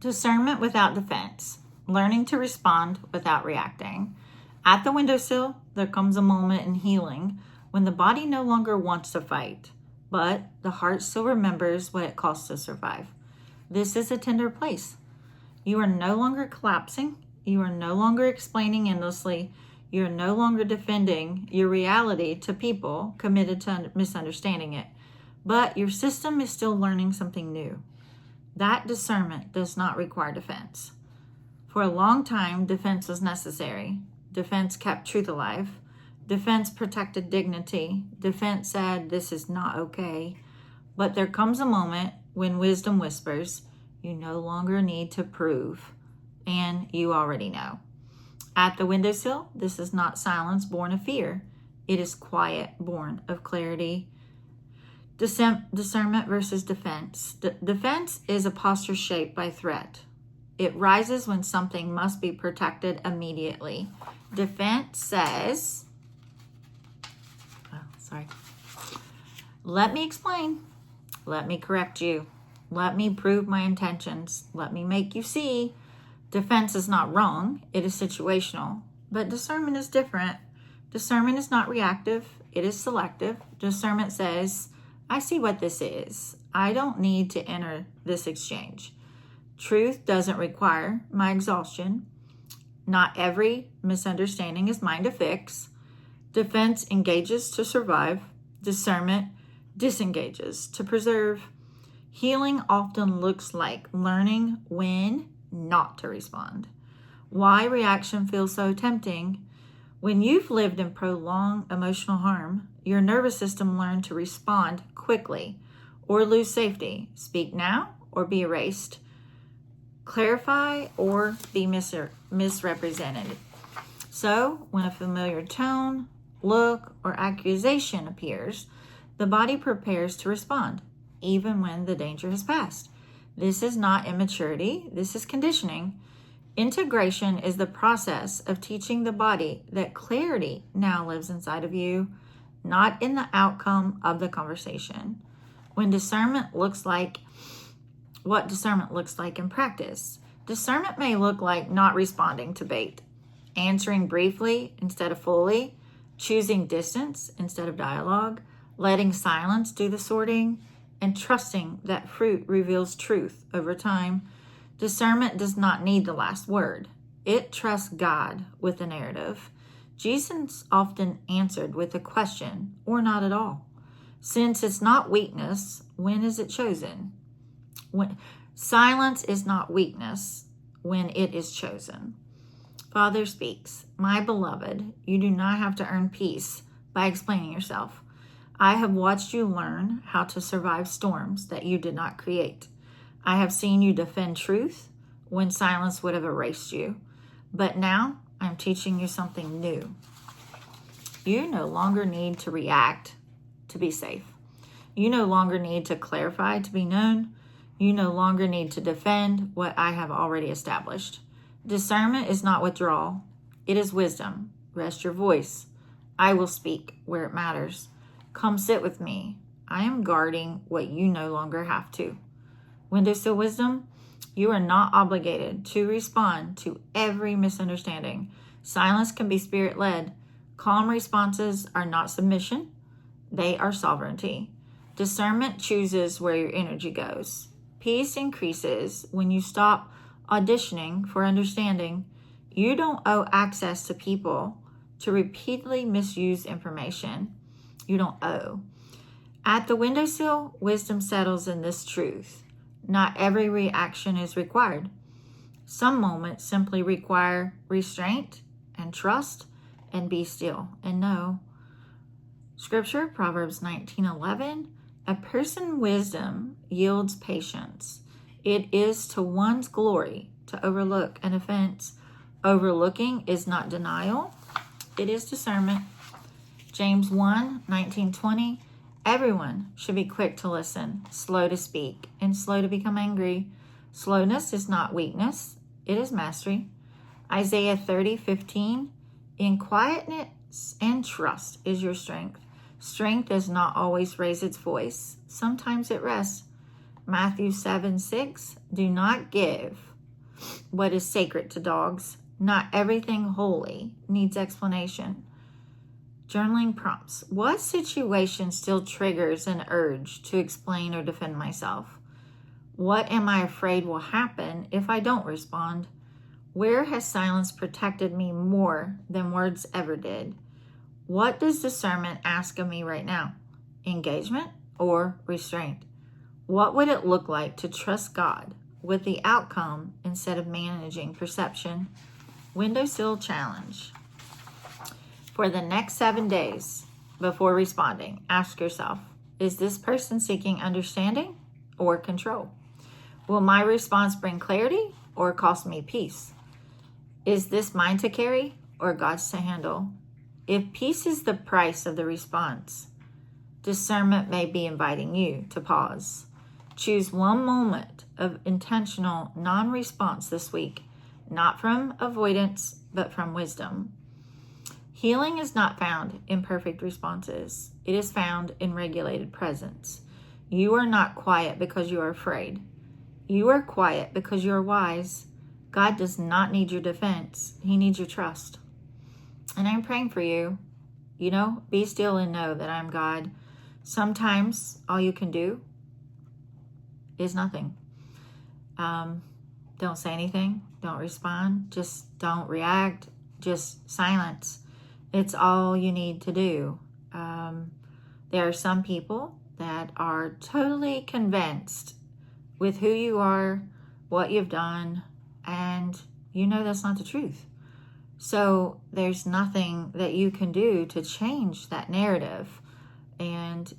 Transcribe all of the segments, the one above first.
Discernment without defense. Learning to respond without reacting. At the windowsill, there comes a moment in healing when the body no longer wants to fight, but the heart still remembers what it costs to survive. This is a tender place. You are no longer collapsing. You are no longer explaining endlessly. You are no longer defending your reality to people committed to misunderstanding it. But your system is still learning something new. That discernment does not require defense. For a long time, defense was necessary. Defense kept truth alive. Defense protected dignity. Defense said, this is not okay. But there comes a moment when wisdom whispers, you no longer need to prove, and you already know. At the windowsill, this is not silence born of fear. It is quiet born of clarity. Discernment versus defense. Defense is a posture shaped by threat. It rises when something must be protected immediately. Defense says, let me explain. Let me correct you. Let me prove my intentions. Let me make you see. Defense is not wrong. It is situational. But discernment is different. Discernment is not reactive. It is selective. Discernment says, I see what this is. I don't need to enter this exchange. Truth doesn't require my exhaustion. Not every misunderstanding is mine to fix. Defense engages to survive. Discernment disengages to preserve. Healing often looks like learning when not to respond. Why reaction feels so tempting? When you've lived in prolonged emotional harm, your nervous system learned to respond quickly or lose safety. Speak now or be erased. Clarify or be misrepresented. So, when a familiar tone, look, or accusation appears, the body prepares to respond, even when the danger has passed. This is not immaturity. This is conditioning. Integration is the process of teaching the body that clarity now lives inside of you, not in the outcome of the conversation. What discernment looks like in practice. Discernment may look like not responding to bait, answering briefly instead of fully, choosing distance instead of dialogue, letting silence do the sorting, and trusting that fruit reveals truth over time. Discernment does not need the last word. It trusts God with the narrative. Jesus often answered with a question or not at all. Since it's not weakness, when is it chosen? Silence is not weakness when it is chosen. Father speaks, my beloved, you do not have to earn peace by explaining yourself. I have watched you learn how to survive storms that you did not create. I have seen you defend truth when silence would have erased you. But now I'm teaching you something new. You no longer need to react to be safe. You no longer need to clarify to be known. You no longer need to defend what I have already established. Discernment is not withdrawal. It is wisdom. Rest your voice. I will speak where it matters. Come sit with me. I am guarding what you no longer have to. Windowsill wisdom, you are not obligated to respond to every misunderstanding. Silence can be spirit-led. Calm responses are not submission. They are sovereignty. Discernment chooses where your energy goes. Peace increases when you stop auditioning for understanding. You don't owe access to people to repeatedly misuse information. You don't owe. At the windowsill, wisdom settles in this truth. Not every reaction is required. Some moments simply require restraint and trust and be still and know. Scripture, Proverbs 19:11, a person wisdom yields patience. It is to one's glory to overlook an offense. Overlooking is not denial. It is discernment. James 1:19-20, everyone should be quick to listen, slow to speak, and slow to become angry. Slowness is not weakness. It is mastery. Isaiah 30:15, in quietness and trust is your strength. Strength does not always raise its voice. Sometimes it rests. Matthew 7:6, do not give what is sacred to dogs. Not everything holy needs explanation. Journaling prompts. What situation still triggers an urge to explain or defend myself? What am I afraid will happen if I don't respond? Where has silence protected me more than words ever did? What does discernment ask of me right now? Engagement or restraint? What would it look like to trust God with the outcome instead of managing perception? Windowsill challenge. For the next 7 days before responding, ask yourself, is this person seeking understanding or control? Will my response bring clarity or cost me peace? Is this mine to carry or God's to handle? If peace is the price of the response, discernment may be inviting you to pause. Choose one moment of intentional non-response this week, not from avoidance, but from wisdom. Healing is not found in perfect responses. It is found in regulated presence. You are not quiet because you are afraid. You are quiet because you are wise. God does not need your defense. He needs your trust. And I'm praying for you. Be still and know that I'm God. Sometimes all you can do is nothing. Don't say anything. Don't respond. Just don't react. Just silence. It's all you need to do. There are some people that are totally convinced with who you are, what you've done, and that's not the truth. So there's nothing that you can do to change that narrative. And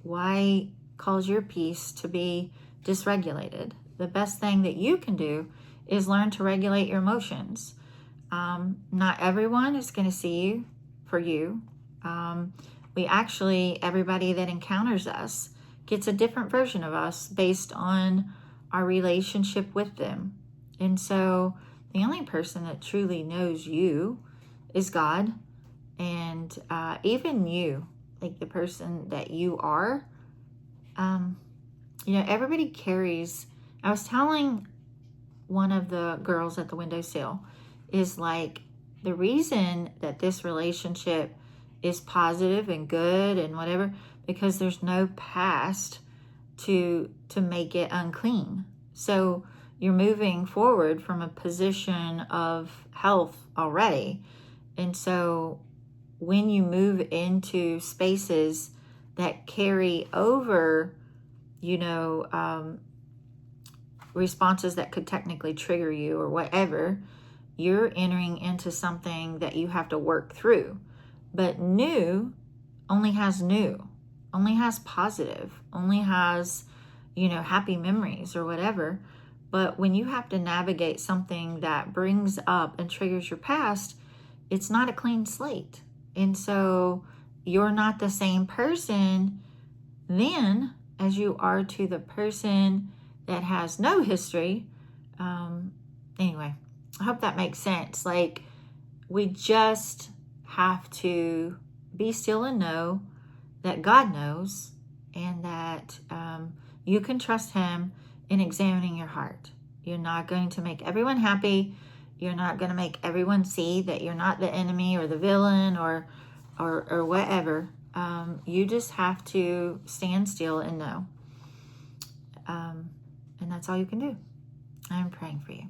why cause your peace to be dysregulated? The best thing that you can do is learn to regulate your emotions. Not everyone is going to see you for you. Everybody that encounters us gets a different version of us based on our relationship with them. And so the only person that truly knows you is God. And even you, like the person that you are, everybody carries. I was telling one of the girls at the windowsill is like the reason that this relationship is positive and good and whatever, because there's no past to make it unclean. So you're moving forward from a position of health already. And so when you move into spaces that carry over, responses that could technically trigger you or whatever, you're entering into something that you have to work through. But new only has positive, only has, happy memories or whatever. But when you have to navigate something that brings up and triggers your past, it's not a clean slate. And so you're not the same person then as you are to the person that has no history. Anyway, I hope that makes sense. Like, we just have to be still and know that God knows, and that you can trust Him in examining your heart. You're not going to make everyone happy. You're not going to make everyone see that you're not the enemy or the villain or whatever. You just have to stand still and know. And that's all you can do. I'm praying for you.